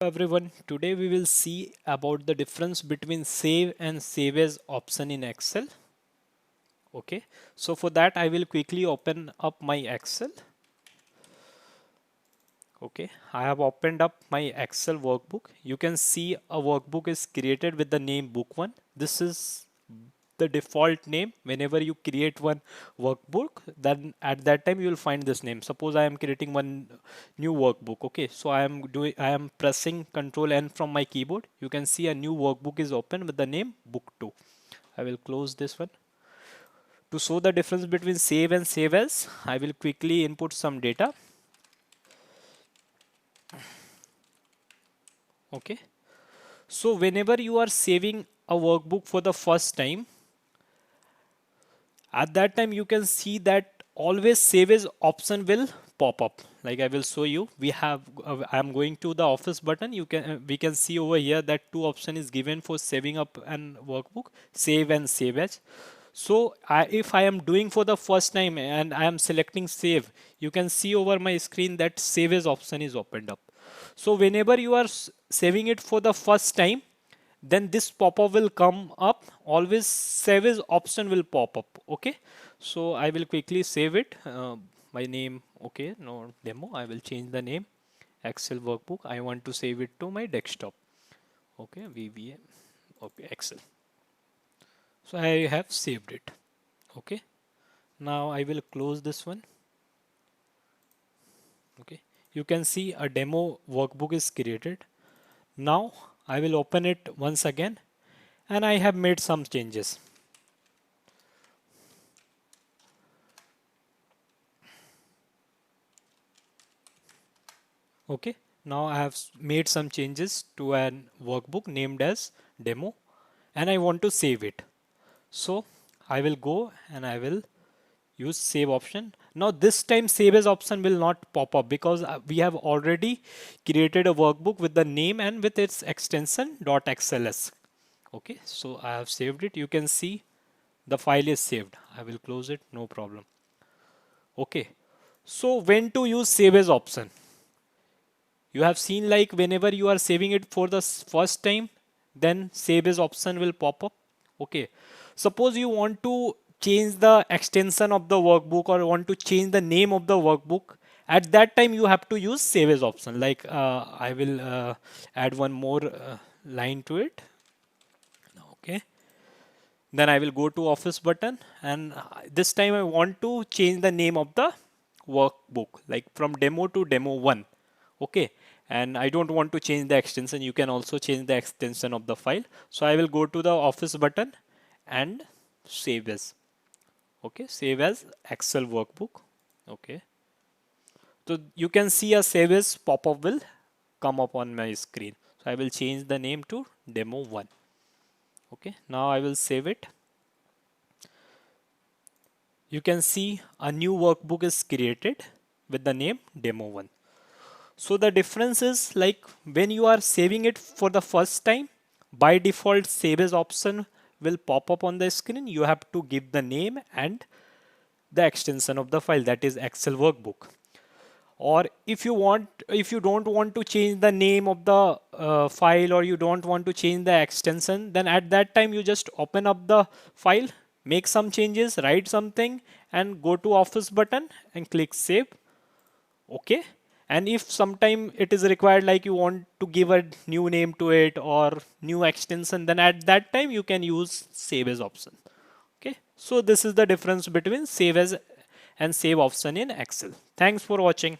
Everyone, today we will see about the difference between save and save as option in Excel. Okay, so for that I will quickly open up my Excel. Okay, I have opened up my Excel workbook. You can see a workbook is created with the name book 1. This is the default name. Whenever you create one workbook, then at that time you will find this name. Suppose I am creating one new workbook. Okay, so I am pressing Control N from my keyboard. You can see a new workbook is open with the name book 2. I will close this one. To show the difference between save and save as, I will quickly input some data. Okay, so whenever you are saving a workbook for the first time, at that time you can see that always save as option will pop up. Like I will show you, we have I am going to the office button. You can we can see over here that two option is given for saving up an workbook, save and save as. So if I am doing for the first time and I am selecting save, you can see over my screen that save as option is opened up. So whenever you are saving it for the first time, then this pop-up will come up. Always save as option will pop up. Okay, so I will quickly save it. My name, okay, no demo, I will change the name. Excel workbook, I want to save it to my desktop. Okay, VBA, okay, Excel. So I have saved it. Okay, now I will close this one. Okay, you can see a demo workbook is created. Now I will open it once again and I have made some changes. Okay, now I have made some changes to an workbook named as demo and I want to save it. So I will go and I will use save option. Now this time save as option will not pop up because we have already created a workbook with the name and with its extension .xls. Okay, so I have saved it. You can see the file is saved. I will close it, no problem. Okay, so when to use save as option? You have seen like whenever you are saving it for the first time, then save as option will pop up. Okay, suppose you want to change the extension of the workbook or want to change the name of the workbook. At that time you have to use save as option. Like I will add one more line to it. Okay, then I will go to office button and this time I want to change the name of the workbook, like from demo to demo 1. Okay, and I don't want to change the extension. You can also change the extension of the file. So I will go to the office button and save as. Okay, save as Excel workbook. Okay, so you can see a save as pop-up will come up on my screen. So I will change the name to demo 1. Okay, now I will save it. You can see a new workbook is created with the name demo 1. So the difference is like when you are saving it for the first time, by default save as option will pop up on the screen. You have to give the name and the extension of the file, that is Excel workbook. Or if you don't want to change the name of the file, or you don't want to change the extension, then at that time you just open up the file, make some changes, write something and go to office button and click save. Okay, and if sometime it is required, like you want to give a new name to it or new extension, then at that time you can use save as option. Okay, so this is the difference between save as and save option in Excel. Thanks for watching.